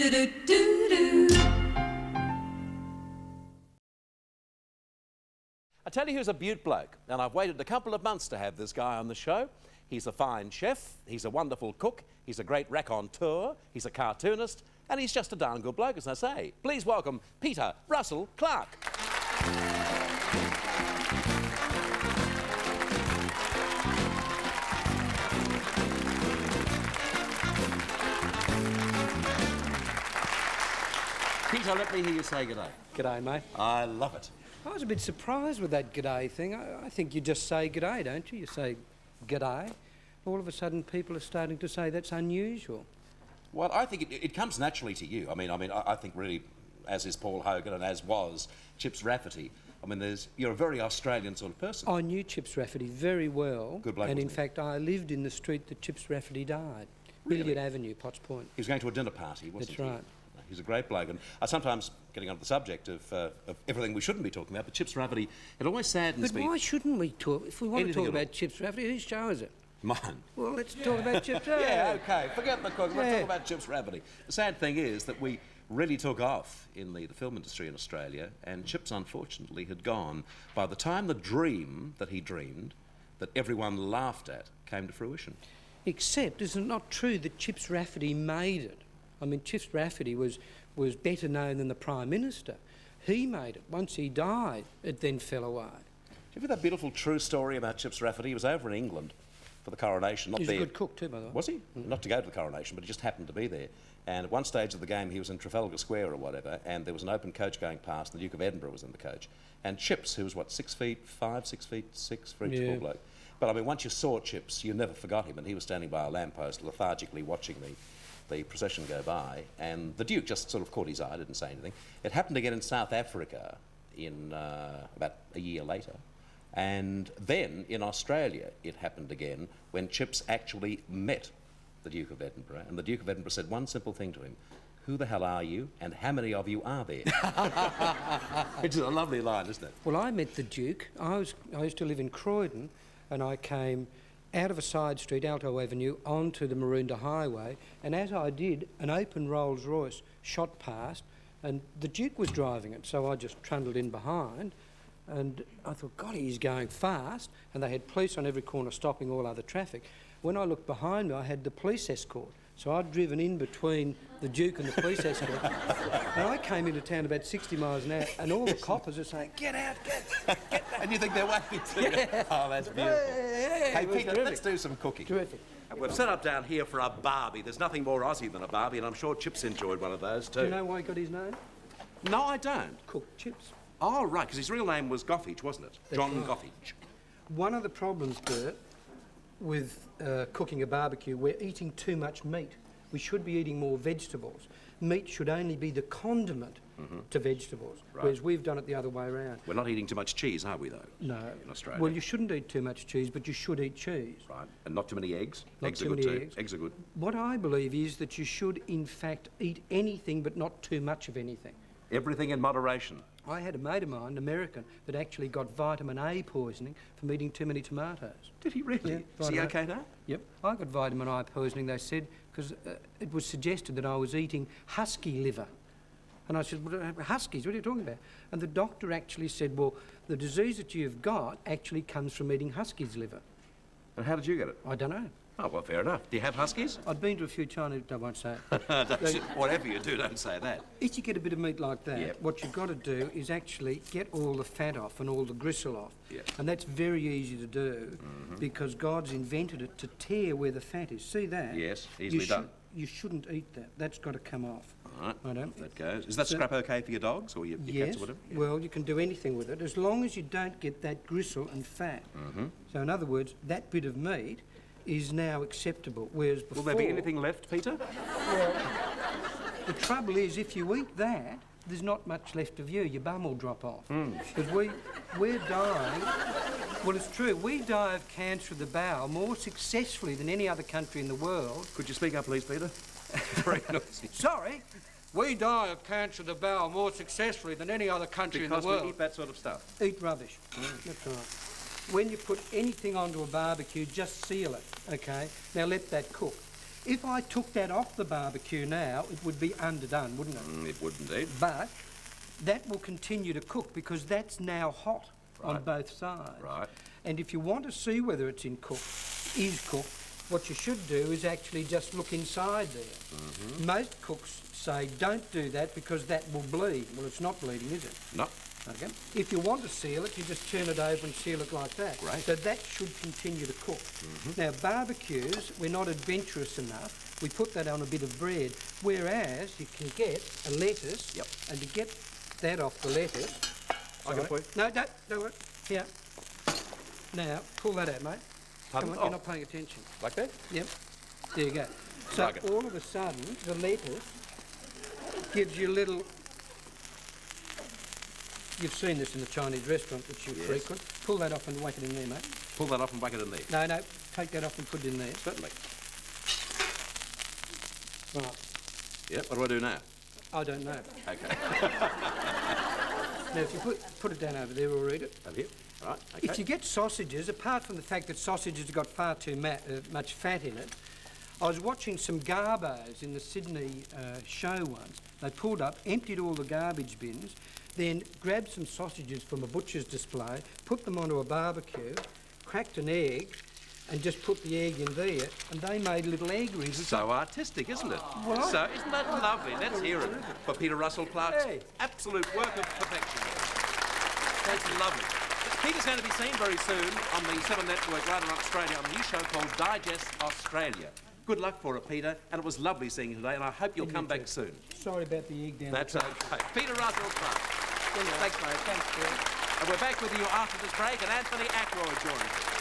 I tell you who's a beaut bloke, and I've waited a couple of months to have this guy on the show. He's a fine chef, he's a wonderful cook, he's a great raconteur, he's a cartoonist, and he's just a darn good bloke, as I say. Please welcome Peter Russell-Clarke. Peter, let me hear you say g'day. G'day, mate. I love it. I was a bit surprised with that g'day thing. I think you just say g'day, don't you? You say g'day. All of a sudden, people are starting to say that's unusual. Well, I think it comes naturally to you. I think really, as is Paul Hogan and as was Chips Rafferty, you're a very Australian sort of person. I knew Chips Rafferty very well. Good bloke, and in wasn't fact, I lived in the street that Chips Rafferty died. Really? Billiard Avenue, Potts Point. He was going to a dinner party, wasn't he? That's right. He's a great bloke, and sometimes, getting on the subject of everything we shouldn't be talking about, but Chips Rafferty, it always saddens me. But why shouldn't we talk? If we want to talk about Chips Rafferty, whose show is it? Mine. Well, let's talk about Chips Rafferty. Yeah, OK, forget the cook, let's talk about Chips Rafferty. The sad thing is that we really took off in the film industry in Australia, and Chips, unfortunately, had gone by the time the dream that he dreamed, that everyone laughed at, came to fruition. Except, is it not true that Chips Rafferty made it? Chips Rafferty was better known than the Prime Minister. He made it. Once he died, it then fell away. Do you hear that beautiful true story about Chips Rafferty? He was over in England for the coronation. He was a good cook too, by the way. Was he? Not to go to the coronation, but he just happened to be there. And at one stage of the game, he was in Trafalgar Square or whatever, and there was an open coach going past, and the Duke of Edinburgh was in the coach. And Chips, who was, 6'5", 6'6", for each poor bloke. But, once you saw Chips, you never forgot him, and he was standing by a lamppost lethargically watching the procession go by, and the Duke just sort of caught his eye, didn't say anything. It happened again in South Africa in about a year later, and then in Australia it happened again when Chips actually met the Duke of Edinburgh, and the Duke of Edinburgh said one simple thing to him: "Who the hell are you, and how many of you are there?" Which is a lovely line, isn't it? Well, I met the Duke. I used to live in Croydon, and I came out of a side street, Alto Avenue, onto the Maroondah Highway, and as I did, an open Rolls Royce shot past, and the Duke was driving it, so I just trundled in behind, and I thought, God, he's going fast, and they had police on every corner stopping all other traffic. When I looked behind me, I had the police escort, so I'd driven in between the Duke and the police escort, and I came into town about 60 miles an hour, and all the coppers are saying, "Get out, get out." And you think they're waiting to you. Yeah. Oh, that's beautiful. Hey, Peter, let's do some cooking. Terrific. We've set up down here for a barbie. There's nothing more Aussie than a barbie, and I'm sure Chips enjoyed one of those too. Do you know why he got his name? No, I don't. Cook Chips. Oh, right, because his real name was Goffage, wasn't it? That's John right. Goffage. One of the problems, Bert, with cooking a barbecue, we're eating too much meat. We should be eating more vegetables. Meat should only be the condiment to vegetables, whereas we've done it the other way around. We're not eating too much cheese, are we, though? No. In Australia. Well, you shouldn't eat too much cheese, but you should eat cheese. Right, and not too many eggs? Not Eggs too are good many too. eggs. Eggs are good. What I believe is that you should, in fact, eat anything, but not too much of anything. Everything in moderation. I had a mate of mine, an American, that actually got vitamin A poisoning from eating too many tomatoes. Did he really? Yeah, Is he okay now? Yep. I got vitamin A poisoning, they said, because it was suggested that I was eating husky liver. And I said, well, huskies, what are you talking about? And the doctor actually said, well, the disease that you've got actually comes from eating huskies' liver. And how did you get it? I don't know. Oh, well, fair enough. Do you have huskies? I'd been to a few Chinese... I won't say it. Whatever you do, don't say that. If you get a bit of meat like that, what you've got to do is actually get all the fat off and all the gristle off. And that's very easy to do because God's invented it to tear where the fat is. See that? Yes, easily done. You shouldn't eat that. That's got to come off. All right. I don't. That goes. Is that scrap okay for your dogs or your cats or whatever? Yes. Well, you can do anything with it as long as you don't get that gristle and fat. So in other words, that bit of meat is now acceptable, whereas before... Will there be anything left, Peter? Well, the trouble is, if you eat that, there's not much left of you. Your bum will drop off. Because we're dying... Well, it's true. We die of cancer of the bowel more successfully than any other country in the world. Could you speak up, please, Peter? Very noisy. Sorry? We die of cancer of the bowel more successfully than any other country in the world. Because we eat that sort of stuff? Eat rubbish. That's right. When you put anything onto a barbecue, just seal it, OK? Now let that cook. If I took that off the barbecue now, it would be underdone, wouldn't it? It would indeed. But that will continue to cook because that's now hot on both sides. Right. And if you want to see whether it's is cooked, what you should do is actually just look inside there. Most cooks say don't do that because that will bleed. Well, it's not bleeding, is it? No. Okay. If you want to seal it, you just turn it over and seal it like that. Great. So that should continue to cook. Now, barbecues, we're not adventurous enough. We put that on a bit of bread, whereas you can get a lettuce, and to get that off the lettuce... I can put... No, don't worry. Here. Now, pull that out, mate. Pardon? Come on, you're not paying attention. Like that? Yep. There you go. So Like it. all of a sudden, the lettuce gives you a little... You've seen this in the Chinese restaurant that you frequent. Pull that off and whack it in there, mate. Pull that off and whack it in there. No, take that off and put it in there. Certainly. Right. Yep, what do I do now? I don't know. Okay. Now, if you put it down over there, we'll read it. Over here? Right, okay. If you get sausages, apart from the fact that sausages have got far too much fat in it, I was watching some garbos in the Sydney show once. They pulled up, emptied all the garbage bins, then grabbed some sausages from a butcher's display, put them onto a barbecue, cracked an egg, and just put the egg in there, and they made little egg rings. So artistic, isn't it? Right. So, isn't that lovely? Let's hear it for Peter Russell-Clarke's Hey. absolute work of perfection. That's lovely. Peter's going to be seen very soon on the 7 Network right around Australia on a new show called Digest Australia. Good luck for it, Peter, and it was lovely seeing you today, and I hope you'll come back soon. Sorry about the egg down That's the okay. Peter Russell-Clarke. Thanks, mate. Thanks, Bill. And we're back with you after this break, and Anthony Ackroyd joins us.